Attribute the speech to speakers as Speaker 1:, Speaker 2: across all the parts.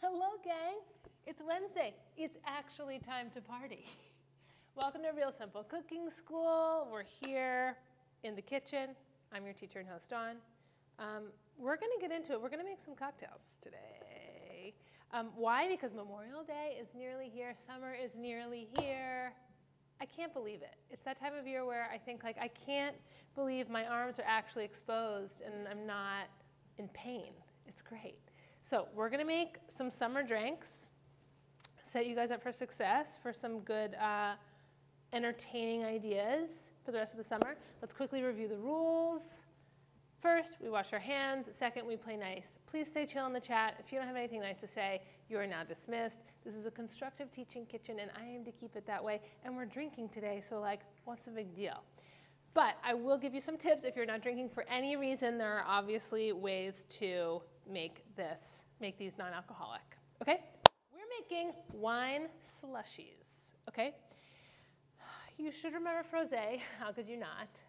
Speaker 1: Hello, gang. It's Wednesday. It's actually time to party. Welcome to Real Simple Cooking School. We're here in the kitchen. I'm your teacher and host, Dawn. We're going to get into it. We're going to make some cocktails today. Why? Because Memorial Day is nearly here. Summer is nearly here. I can't believe it. It's that time of year where I think, like, I can't believe my arms are actually exposed and I'm not in pain. It's great. So we're going to make some summer drinks, set you guys up for success, for some good entertaining ideas for the rest of the summer. Let's quickly review the rules. First, we wash our hands. Second, we play nice. Please stay chill in the chat. If you don't have anything nice to say, you are now dismissed. This is a constructive teaching kitchen, and I aim to keep it that way. And we're drinking today, so like, what's the big deal? But I will give you some tips. If you're not drinking for any reason, there are obviously ways to make these non-alcoholic, okay? We're making wine slushies, okay? You should remember frosé. How could you not?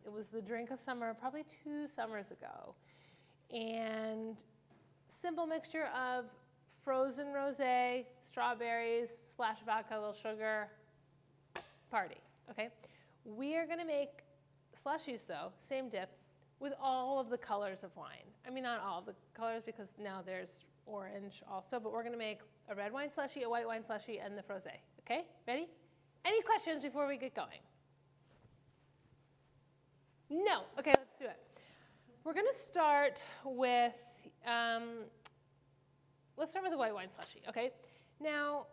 Speaker 1: It was the drink of summer probably 2 summers ago. And simple mixture of frozen rosé, strawberries, splash of vodka, a little sugar, party, okay? We are gonna make slushies though, same dip, with all of the colors of wine. I mean, not all of the colors because now there's orange also, but we're gonna make a red wine slushie, a white wine slushie, and the frosé, okay? Ready? Any questions before we get going? No, okay, let's do it. We're gonna start with, let's start with the white wine slushie, okay? Now,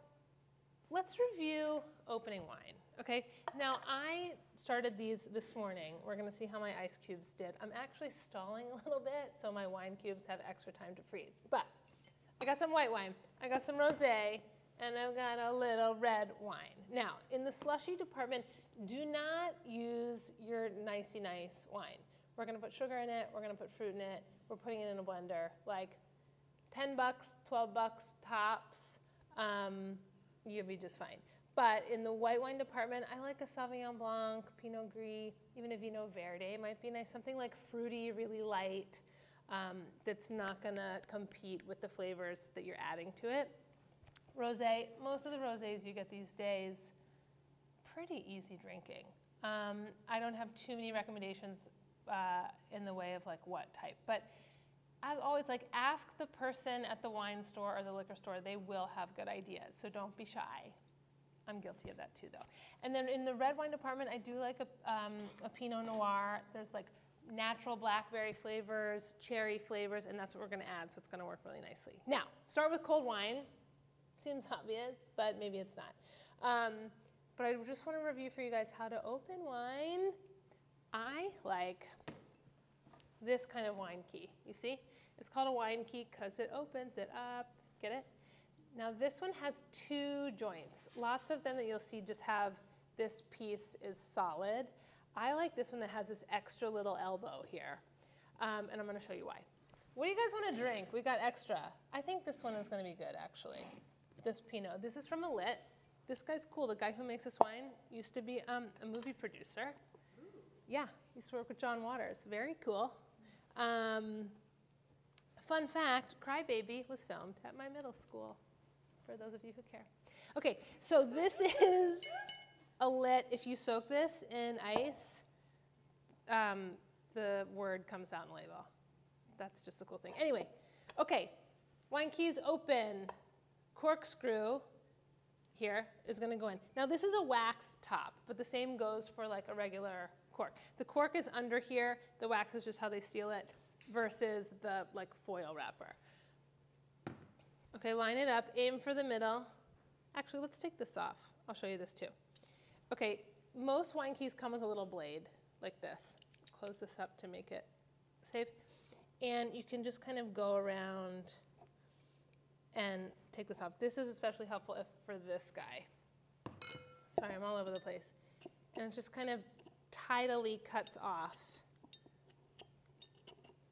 Speaker 1: let's review opening wine, okay? Now, I started these this morning. We're gonna see how my ice cubes did. I'm actually stalling a little bit, so my wine cubes have extra time to freeze. But I got some white wine, I got some rosé, and I've got a little red wine. Now, in the slushie department, do not use your nicey nice wine. We're gonna put sugar in it, we're gonna put fruit in it, we're putting it in a blender, like 10 bucks, 12 bucks tops, you'll be just fine. But in the white wine department, I like a Sauvignon Blanc, Pinot Gris, even a Vino Verde might be nice. Something like fruity, really light, that's not gonna compete with the flavors that you're adding to it. Rosé, most of the rosés you get these days, pretty easy drinking. I don't have too many recommendations in the way of like what type, but as always, like ask the person at the wine store or the liquor store. They will have good ideas, so don't be shy. I'm guilty of that too, though. And then in the red wine department, I do like a Pinot Noir. There's like natural blackberry flavors, cherry flavors, and that's what we're gonna add, so it's gonna work really nicely. Now, start with cold wine. Seems obvious, but maybe it's not. But I just wanna review for you guys how to open wine. I like this kind of wine key, you see? It's called a wine key because it opens it up, get it? Now this one has 2 joints. Lots of them that you'll see just have this piece is solid. I like this one that has this extra little elbow here. And I'm gonna show you why. What do you guys wanna drink? We got extra. I think this one is gonna be good actually. This Pinot, this is from a lit. This guy's cool, the guy who makes this wine used to be a movie producer. Yeah, used to work with John Waters, very cool. Fun fact, Cry Baby was filmed at my middle school, for those of you who care. Okay, so this is a lit. If you soak this in ice, the word comes out in the label. That's just a cool thing. Anyway, okay, wine keys open. Corkscrew here is gonna go in. Now this is a wax top, but the same goes for like a regular cork. The cork is under here, the wax is just how they seal it, versus the like foil wrapper. Okay, line it up, aim for the middle. Actually, let's take this off. I'll show you this too. Okay, most wine keys come with a little blade like this. Close this up to make it safe. And you can just kind of go around and take this off. This is especially helpful for this guy. Sorry, I'm all over the place. And it just kind of tidily cuts off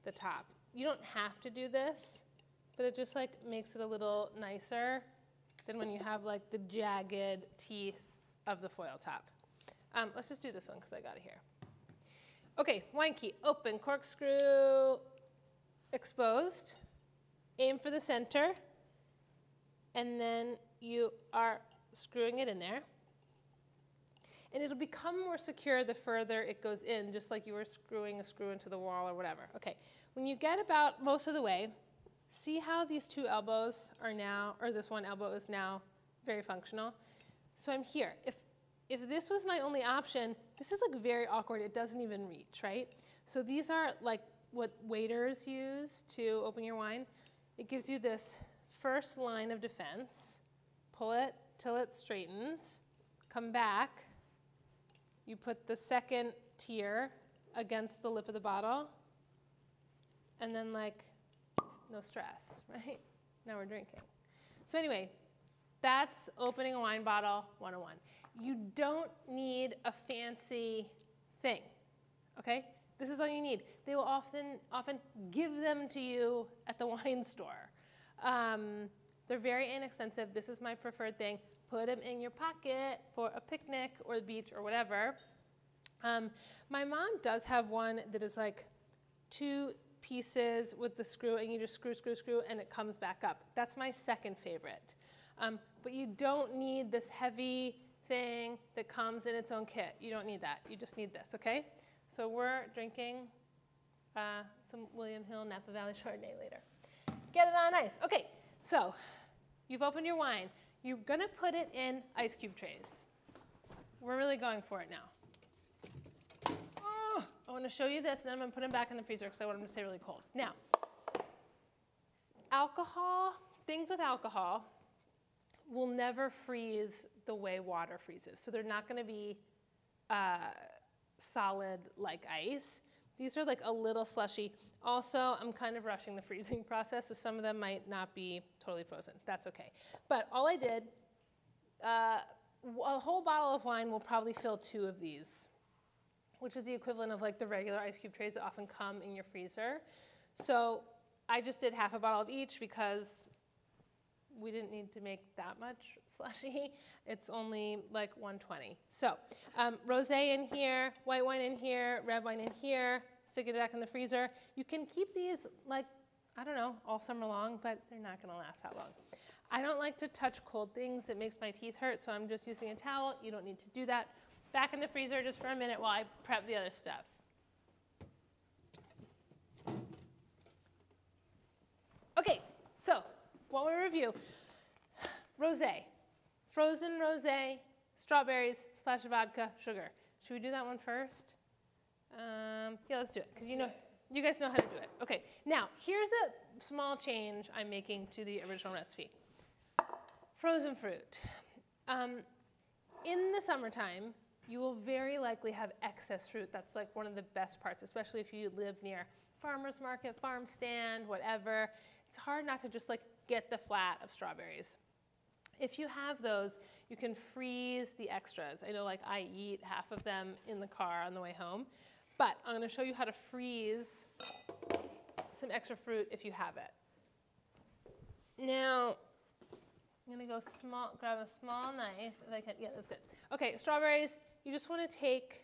Speaker 1: the top. You don't have to do this, but it just like makes it a little nicer than when you have like the jagged teeth of the foil top. Let's just do this one because I got it here. Okay, wine key, open, corkscrew exposed. Aim for the center. and then you are screwing it in there. And it'll become more secure the further it goes in, just like you were screwing a screw into the wall or whatever. Okay, when you get about most of the way, see how these two elbows are now, or this one elbow is now very functional? So I'm here. If this was my only option, this is like very awkward. It doesn't even reach, right? So these are like what waiters use to open your wine. It gives you this first line of defense. Pull it till it straightens. Come back. You put the second tier against the lip of the bottle. And then like, no stress, right? Now we're drinking. So anyway, that's opening a wine bottle 101. You don't need a fancy thing, okay? This is all you need. They will often give them to you at the wine store. They're very inexpensive. This is my preferred thing. Put them in your pocket for a picnic or the beach or whatever. My mom does have one that is like 2 pieces with the screw, and you just screw, screw, screw, and it comes back up. That's my second favorite. But you don't need this heavy thing that comes in its own kit. You don't need that. You just need this, okay? So we're drinking some William Hill Napa Valley Chardonnay later. Get it on ice. Okay, so you've opened your wine. You're going to put it in ice cube trays. We're really going for it now. Oh, I want to show you this, and then I'm going to put them back in the freezer because I want them to stay really cold. Now, alcohol, things with alcohol will never freeze the way water freezes. So they're not going to be solid like ice. These are like a little slushy. Also, I'm kind of rushing the freezing process, so some of them might not be totally frozen. That's okay. But all I did, a whole bottle of wine will probably fill 2 of these, which is the equivalent of like the regular ice cube trays that often come in your freezer. So I just did half a bottle of each because we didn't need to make that much slushy. It's only like 120. So rosé in here, white wine in here, red wine in here, stick it back in the freezer. You can keep these like, I don't know, all summer long, but they're not gonna last that long. I don't like to touch cold things. It makes my teeth hurt, so I'm just using a towel. You don't need to do that. Back in the freezer just for a minute while I prep the other stuff. Okay, so while we review, rosé, frozen rosé, strawberries, splash of vodka, sugar. Should we do that one first? Yeah, let's do it, because you guys know how to do it. Okay, now here's a small change I'm making to the original recipe. Frozen fruit. In the summertime, you will very likely have excess fruit. That's like one of the best parts, especially if you live near farmer's market, farm stand, whatever. It's hard not to just like get the flat of strawberries. If you have those, you can freeze the extras. I know like I eat half of them in the car on the way home, but I'm gonna show you how to freeze some extra fruit if you have it. Now, I'm gonna go small, grab a small knife if I can. Yeah, that's good. Okay, strawberries, you just wanna take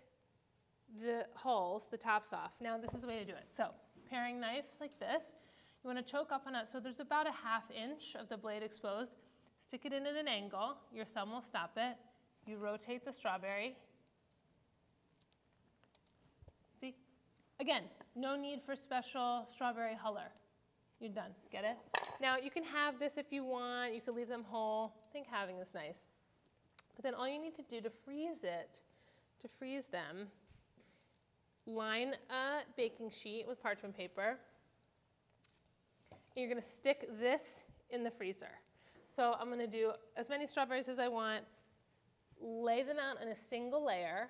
Speaker 1: the hulls, the tops off. Now this is the way to do it. So, paring knife like this. You want to choke up on it, so there's about a ½ inch of the blade exposed. Stick it in at an angle. Your thumb will stop it. You rotate the strawberry. See? Again, no need for special strawberry huller. You're done. Get it? Now, you can have this if you want. You can leave them whole. I think having is nice. But then all you need to do to freeze them, line a baking sheet with parchment paper. You're going to stick this in the freezer. So I'm going to do as many strawberries as I want, lay them out in a single layer.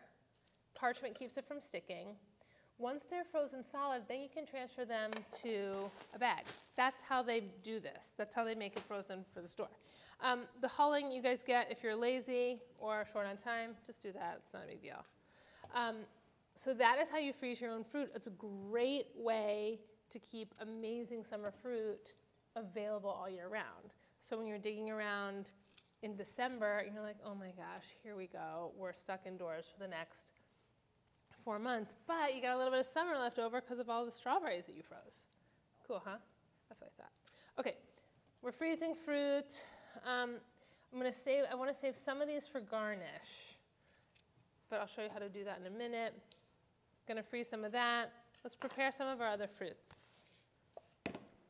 Speaker 1: Parchment keeps it from sticking. Once they're frozen solid, then you can transfer them to a bag. That's how they do this. That's how they make it frozen for the store. The hulling you guys get if you're lazy or short on time, just do that. It's not a big deal. So that is how you freeze your own fruit. It's a great way to keep amazing summer fruit available all year round. So when you're digging around in December, you're like, oh my gosh, here we go. We're stuck indoors for the next 4 months, but you got a little bit of summer left over because of all the strawberries that you froze. Cool, huh? That's what I thought. Okay, we're freezing fruit. I want to save some of these for garnish, but I'll show you how to do that in a minute. Gonna freeze some of that. Let's prepare some of our other fruits.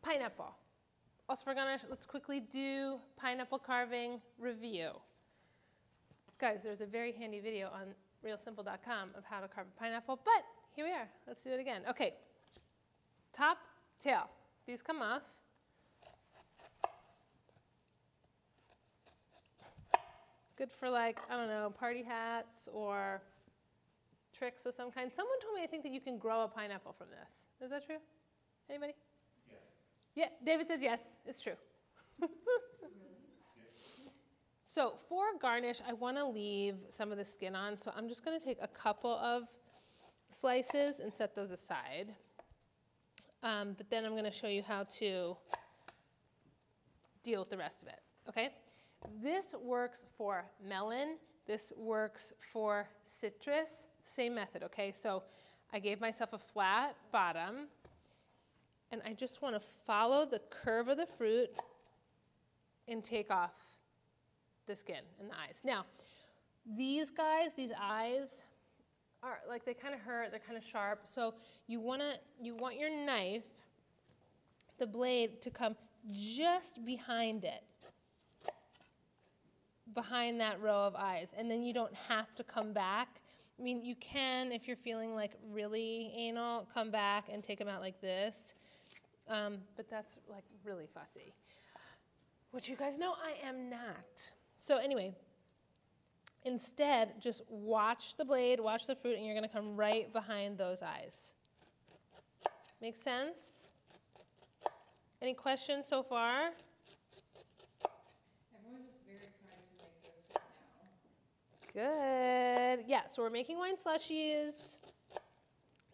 Speaker 1: Pineapple. Also for garnish, let's quickly do pineapple carving review. Guys, there's a very handy video on realsimple.com of how to carve a pineapple, but here we are. Let's do it again. Okay, top, tail. These come off. Good for, like, I don't know, party hats or tricks of some kind. Someone told me, I think, that you can grow a pineapple from this. Is that true? Anybody?
Speaker 2: Yes.
Speaker 1: Yeah, David says yes, it's true. So for garnish, I want to leave some of the skin on, so I'm just going to take a couple of slices and set those aside. But then I'm going to show you how to deal with the rest of it, okay? This works for melon. This works for citrus. Same method, okay? So I gave myself a flat bottom, and I just want to follow the curve of the fruit and take off the skin and the eyes. Now, these guys, these eyes, are like, they kind of hurt, they're kind of sharp, so you want your knife, the blade, to come just behind it, behind that row of eyes, and then you don't have to come back. I mean, you can, if you're feeling like really anal, come back and take them out like this, but that's like really fussy, which you guys know I am not. So anyway, instead, just watch the blade, watch the fruit, and you're going to come right behind those eyes. Make sense? Any questions so far?
Speaker 3: Everyone's just very excited to make this right now.
Speaker 1: Good. Yeah, so we're making wine slushies.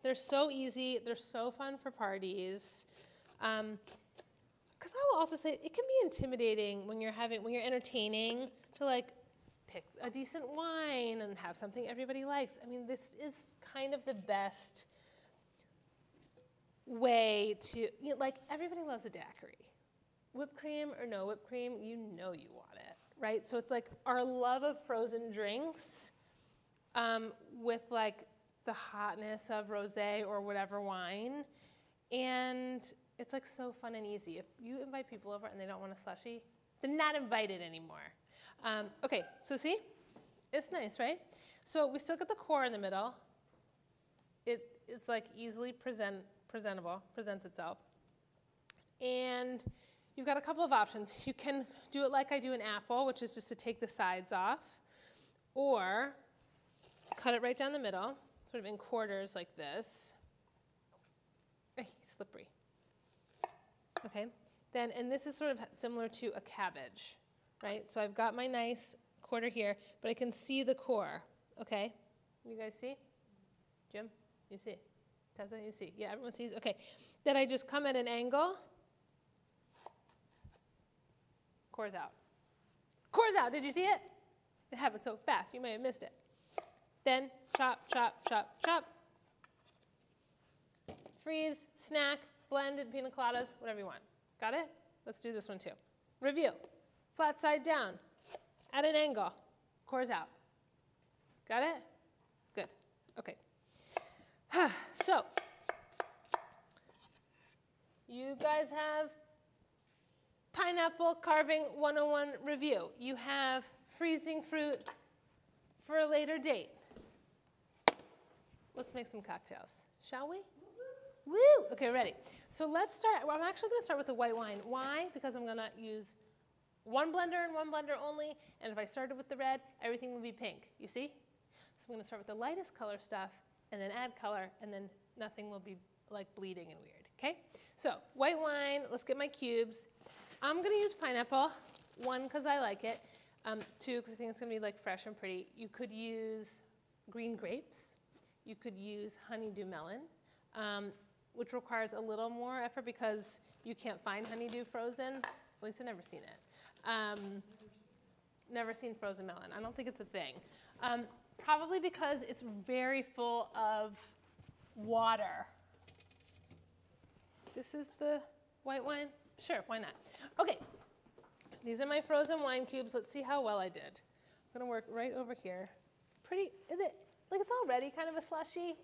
Speaker 1: They're so easy. They're so fun for parties. Because I will also say it can be intimidating when you're entertaining to like pick a decent wine and have something everybody likes. I mean, this is kind of the best way to, like, everybody loves a daiquiri. Whipped cream or no whipped cream, you know you want it, right? So it's like our love of frozen drinks with like the hotness of rosé or whatever wine. And it's like so fun and easy. If you invite people over and they don't want a slushie, they're not invited anymore. Okay, so see? It's nice, right? So we still got the core in the middle. It's like easily presentable, presents itself. And you've got a couple of options. You can do it like I do an apple, which is just to take the sides off, or cut it right down the middle, sort of in quarters like this. Slippery. Okay, then, and this is sort of similar to a cabbage, right? So I've got my nice quarter here, but I can see the core, okay? You guys see? Jim, you see? Tessa, you see? Yeah, everyone sees? Okay, then I just come at an angle. Core's out. Core's out, did you see it? It happened so fast, you may have missed it. Then chop, chop, chop, chop. Freeze, snack, blended pina coladas, whatever you want. Got it? Let's do this one too. Review. Flat side down. At an angle. Core's out. Got it? Good. Okay. So, you guys have pineapple carving 101 review. You have freezing fruit for a later date. Let's make some cocktails, shall we? Woo! Okay, ready. So let's start. Well, I'm actually going to start with the white wine. Why? Because I'm going to use one blender and one blender only. And if I started with the red, everything would be pink. You see? So I'm going to start with the lightest color stuff and then add color, and then nothing will be like bleeding and weird. Okay? So white wine. Let's get my cubes. I'm going to use pineapple. 1, because I like it. 2, because I think it's going to be like fresh and pretty. You could use green grapes. You could use honeydew melon. Which requires a little more effort because you can't find honeydew frozen. At least I've never seen it. Never seen frozen melon. I don't think it's a thing. Probably because it's very full of water. This is the white wine? Sure, why not? Okay, These are my frozen wine cubes. Let's see how well I did. I'm gonna work right over here. Like it's already kind of a slushie.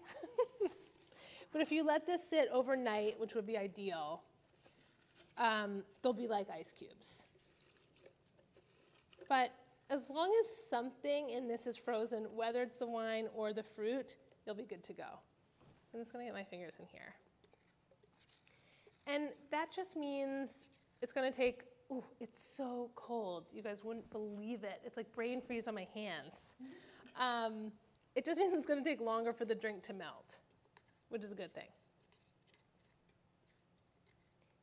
Speaker 1: But if you let this sit overnight, which would be ideal, they'll be like ice cubes. But as long as something in this is frozen, whether it's the wine or the fruit, you'll be good to go. I'm just gonna get my fingers in here. And that just means it's gonna take, ooh, it's so cold. You guys wouldn't believe it. It's like brain freeze on my hands. It just means it's gonna take longer for the drink to melt, which is a good thing.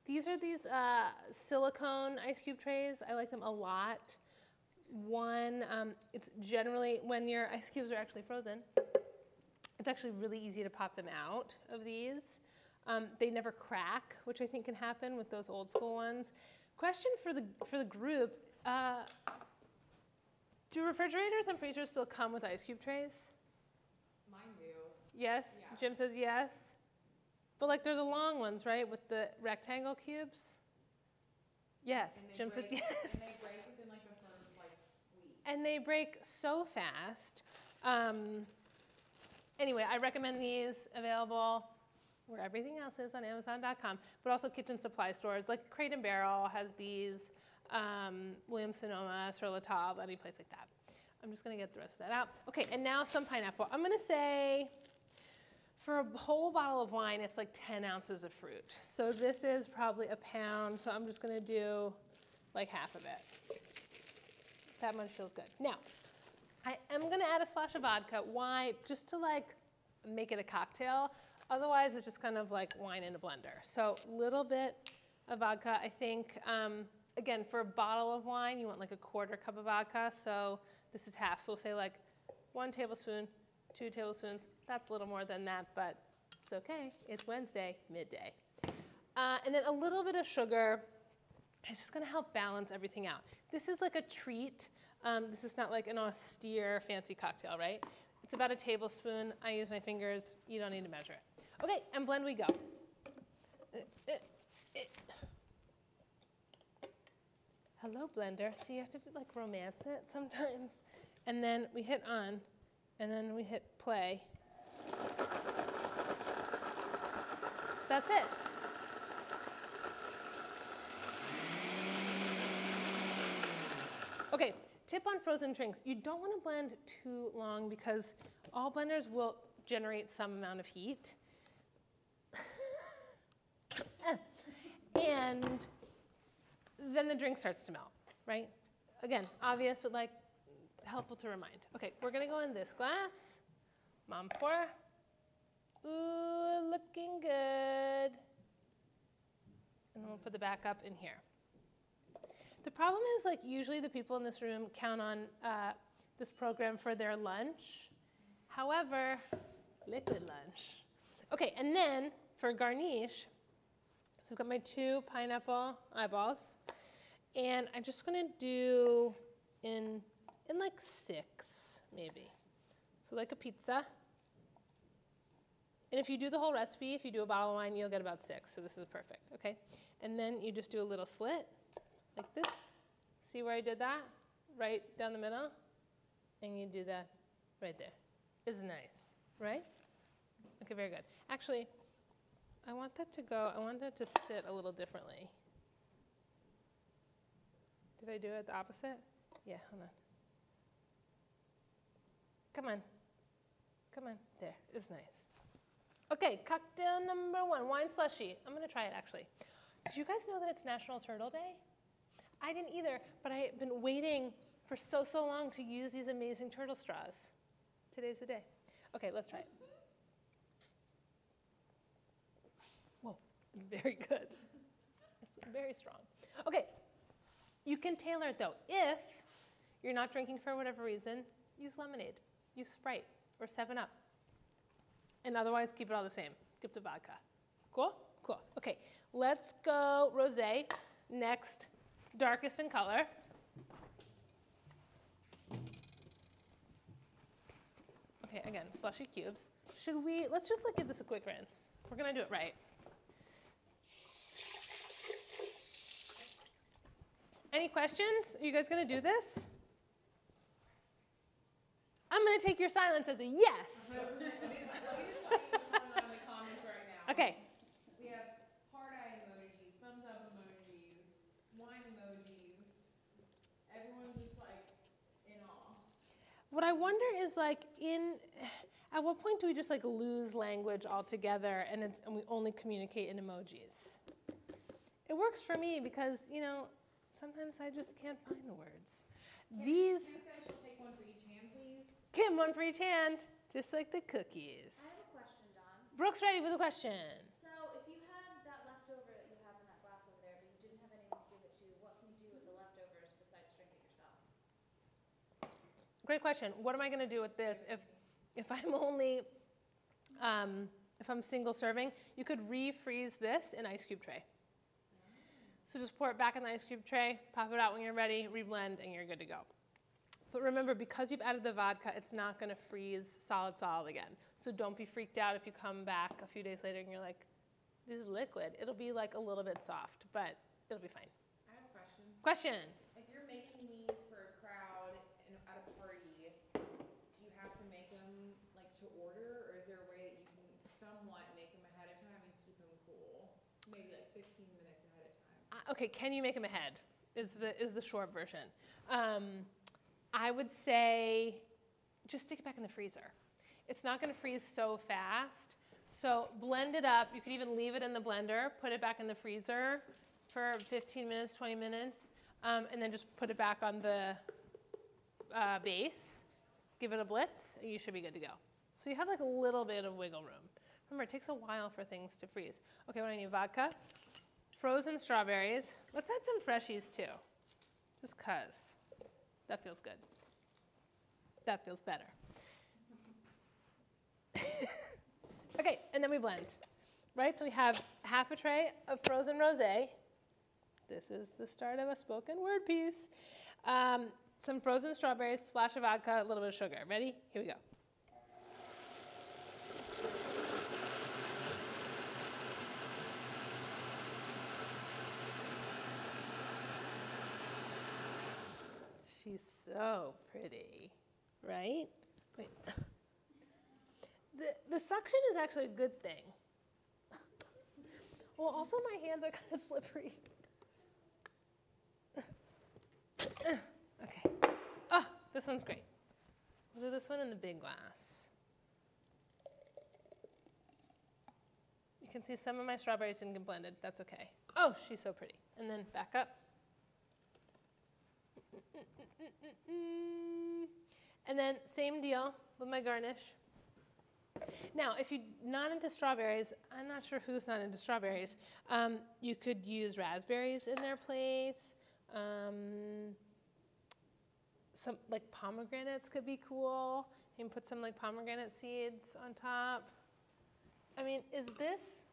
Speaker 1: These are these silicone ice cube trays. I like them a lot. One, it's generally, when your ice cubes are actually frozen, it's actually really easy to pop them out of these. They never crack, which I think can happen with those old school ones. Question for the group, do refrigerators and freezers still come with ice cube trays?
Speaker 3: Mine do.
Speaker 1: Yes?
Speaker 3: Yeah.
Speaker 1: Jim says yes. But like they're the long ones, right, with the rectangle cubes? Yes, Jim says yes.
Speaker 3: And they break within like the first week.
Speaker 1: And they break so fast. Anyway, I recommend these, available where everything else is on Amazon.com, but also kitchen supply stores. Like Crate & Barrel has these, Williams-Sonoma, Sur La Table, any place like that. I'm just gonna get the rest of that out. Okay, and now some pineapple. I'm gonna say, for a whole bottle of wine, it's like 10 ounces of fruit. So this is probably a pound, so I'm just gonna do like half of it. That much feels good. Now, I am gonna add a splash of vodka. Why? Just to like make it a cocktail. Otherwise, it's just kind of like wine in a blender. So a little bit of vodka. I think, again, for a bottle of wine, you want like a 1/4 cup of vodka. So this is half. So we'll say like 1 tablespoon, 2 tablespoons. That's a little more than that, but it's okay. It's Wednesday, midday. And then a little bit of sugar. It's just gonna help balance everything out. This is like a treat. This is not like an austere, fancy cocktail, right? It's about a tablespoon. I use my fingers. You don't need to measure it. Okay, and blend we go. Hello, blender. So you have to like romance it sometimes. And then we hit on, and then we hit play. That's it. Okay, tip on frozen drinks. You don't want to blend too long because all blenders will generate some amount of heat. And then the drink starts to melt, right? Again, obvious, but like helpful to remind. Okay, we're gonna go in this glass. Mom pour. Ooh, looking good. And then we'll put the back up in here. The problem is, like, usually the people in this room count on this program for their lunch. However, liquid lunch. Okay, and then for garnish, so I've got my 2 pineapple eyeballs, and I'm just gonna do in like 6, maybe. So like a pizza. And if you do the whole recipe, if you do a bottle of wine, you'll get about 6, so this is perfect, okay? And then you just do a little slit, like this. See where I did that? Right down the middle. And you do that right there. It's nice, right? Okay, very good. Actually, I want that to sit a little differently. Did I do it the opposite? Yeah, hold on. Come on. Come on. There, it's nice. Okay, cocktail number 1, wine slushie. I'm gonna try it actually. Did you guys know that it's National Turtle Day? I didn't either, but I have been waiting for so long to use these amazing turtle straws. Today's the day. Okay, let's try it. Whoa, it's very good. It's very strong. Okay, you can tailor it though. If you're not drinking for whatever reason, use lemonade, use Sprite, or 7-Up. And otherwise, keep it all the same. Skip the vodka. Cool? Cool. Okay, let's go rosé. Next, darkest in color. Okay, again, slushy cubes. Let's just like give this a quick rinse. We're gonna do it right. Any questions? Are you guys going to do this? I'm going to take your silence as a yes.
Speaker 3: Let me just tell you what's going on in the comments right now.
Speaker 1: Okay.
Speaker 3: We have heart eye emojis, thumbs up emojis, wine emojis. Everyone's just like in awe.
Speaker 1: What I wonder is like at what point do we just like lose language altogether and we only communicate in emojis? It works for me because, you know, sometimes I just can't find the words.
Speaker 3: Kim said she'll take one for each hand, please.
Speaker 1: Kim, one for each hand, just like the cookies.
Speaker 2: I have a question, Dawn.
Speaker 1: Brooke's ready with a question.
Speaker 2: So if you had that leftover that you have in that glass over there, but you didn't have anyone to give it to, what can you do with the leftovers besides drink it yourself?
Speaker 1: Great question. What am I going to do with this if I'm only, if I'm single serving? You could refreeze this in ice cube tray. So just pour it back in the ice cube tray, pop it out when you're ready, reblend, and you're good to go. But remember, because you've added the vodka, it's not going to freeze solid again. So don't be freaked out if you come back a few days later and you're like, this is liquid. It'll be like a little bit soft, but it'll be fine.
Speaker 3: I have a question.
Speaker 1: Question.
Speaker 3: If you're making these for a crowd and at a party, do you have to make them like to order, or is there a way that you can somewhat make them ahead of time and keep them cool? Maybe like 15 minutes ahead of time.
Speaker 1: Okay, can you make them ahead? Is the short version. I would say just stick it back in the freezer. It's not going to freeze so fast. So blend it up. You could even leave it in the blender, put it back in the freezer for 15 minutes, 20 minutes, and then just put it back on the base. Give it a blitz, and you should be good to go. So you have like a little bit of wiggle room. Remember, it takes a while for things to freeze. Okay, what do I need? Vodka, frozen strawberries. Let's add some freshies too, just 'cause. That feels good. That feels better. Okay, and then we blend, right? So we have half a tray of frozen rosé. This is the start of a spoken word piece. Some frozen strawberries, splash of vodka, a little bit of sugar. Ready? Here we go. She's so pretty, right? Wait. The suction is actually a good thing. Well, also my hands are kind of slippery. Okay. Oh, this one's great. We'll do this one in the big glass. You can see some of my strawberries didn't get blended. That's okay. Oh, she's so pretty. And then back up. And then same deal with my garnish. Now, if you're not into strawberries, I'm not sure who's not into strawberries, you could use raspberries in their place. Some like pomegranates could be cool. You can put some like pomegranate seeds on top. I mean, is this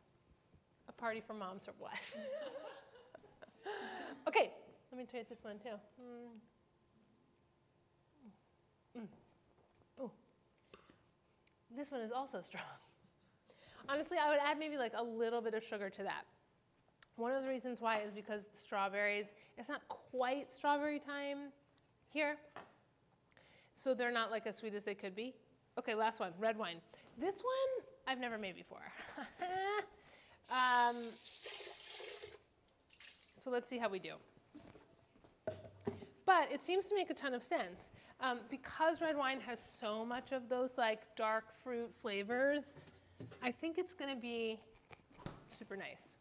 Speaker 1: a party for moms or what? Okay, let me try this one too. Oh, this one is also strong. Honestly, I would add maybe like a little bit of sugar to that. One of the reasons why is because the strawberries, it's not quite strawberry time here, so they're not like as sweet as they could be. Okay, last one, red wine. This one I've never made before. So let's see how we do. But it seems to make a ton of sense. Because red wine has so much of those like dark fruit flavors, I think it's going to be super nice.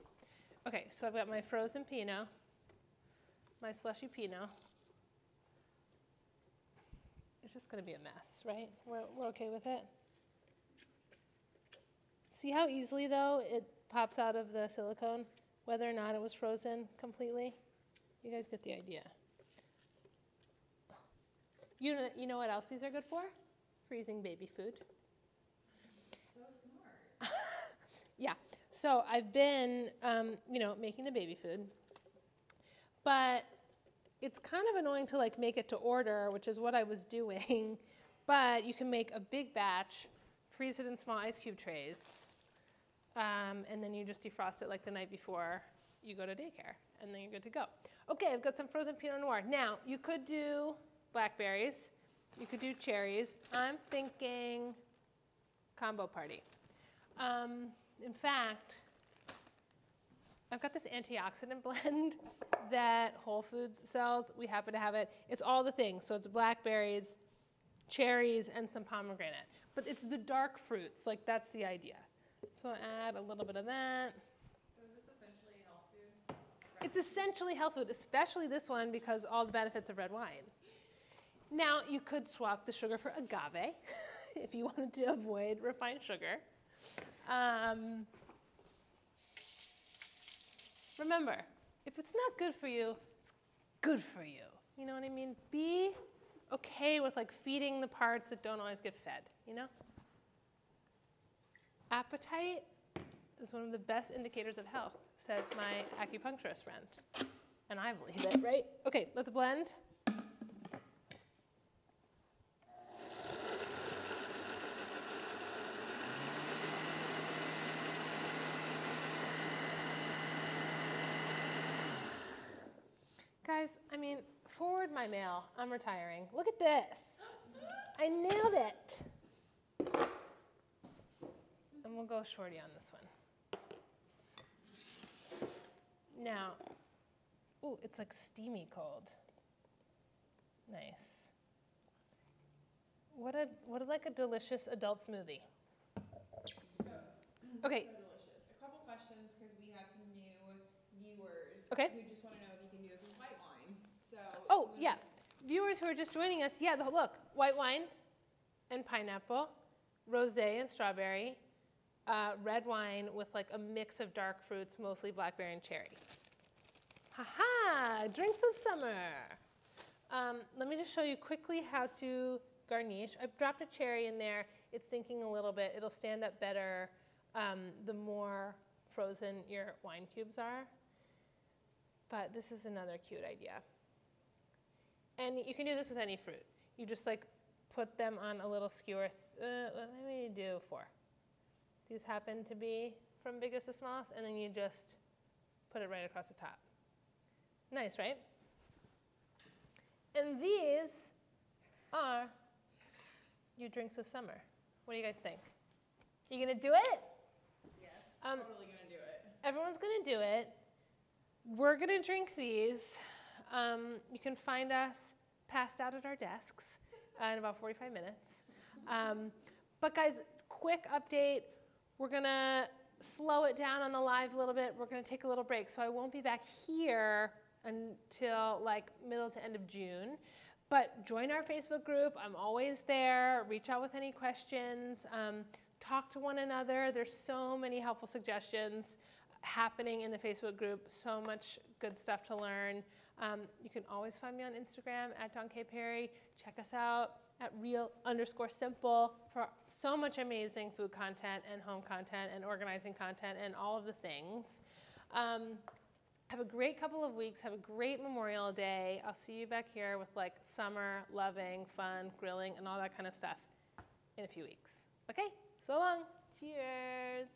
Speaker 1: Okay, so I've got my frozen Pinot, my slushy Pinot. It's just going to be a mess, right? We're okay with it? See how easily, though, it pops out of the silicone, whether or not it was frozen completely? You guys get the idea. You know what else these are good for? Freezing baby food.
Speaker 3: So smart.
Speaker 1: Yeah. So I've been, making the baby food, but it's kind of annoying to like make it to order, which is what I was doing. But you can make a big batch, freeze it in small ice cube trays, and then you just defrost it like the night before you go to daycare, and then you're good to go. Okay, I've got some frozen Pinot Noir. Now, you could do blackberries. You could do cherries. I'm thinking combo party. In fact, I've got this antioxidant blend that Whole Foods sells. We happen to have it. It's all the things. So it's blackberries, cherries, and some pomegranate. But it's the dark fruits. Like, that's the idea. So add a little bit of that.
Speaker 3: So is this essentially health food?
Speaker 1: It's essentially health food, especially this one because all the benefits of red wine. Now, you could swap the sugar for agave if you wanted to avoid refined sugar. Remember, if it's not good for you, it's good for you. You know what I mean? Be okay with like feeding the parts that don't always get fed, you know? Appetite is one of the best indicators of health, says my acupuncturist friend. And I believe it, right? Okay, let's blend. Guys, I mean, forward my mail. I'm retiring. Look at this. I nailed it. And we'll go shorty on this one. Now, ooh, it's like steamy cold. Nice. What a like a delicious adult smoothie. Okay.
Speaker 3: So delicious. A couple questions because we have some new viewers
Speaker 1: Okay.
Speaker 3: who just want to know if you can do this with white wine. So
Speaker 1: Oh, yeah. Viewers who are just joining us, yeah, look, white wine and pineapple, rosé and strawberry, red wine with like a mix of dark fruits, mostly blackberry and cherry. Ha-ha, drinks of summer. Let me just show you quickly how to garnish. I've dropped a cherry in there. It's sinking a little bit. It'll stand up better the more frozen your wine cubes are. But this is another cute idea. And you can do this with any fruit. You just like put them on a little skewer. Let me do 4. These happen to be from biggest to smallest, and then you just put it right across the top. Nice, right? And these are your drinks of summer. What do you guys think? You gonna do it?
Speaker 3: yes, totally gonna do it.
Speaker 1: Everyone's gonna do it. We're gonna drink these. You can find us passed out at our desks in about 45 minutes. But guys, quick update. We're gonna slow it down on the live a little bit. We're gonna take a little break. So I won't be back here until like middle to end of June. But join our Facebook group. I'm always there. Reach out with any questions. Talk to one another. There's so many helpful suggestions happening in the Facebook group. So much good stuff to learn. You can always find me on Instagram at Dawn K. Perry. Check us out at real_simple for so much amazing food content and home content and organizing content and all of the things. Have a great couple of weeks. Have a great Memorial Day. I'll see you back here with like summer, loving, fun, grilling, and all that kind of stuff in a few weeks. Okay, so long. Cheers.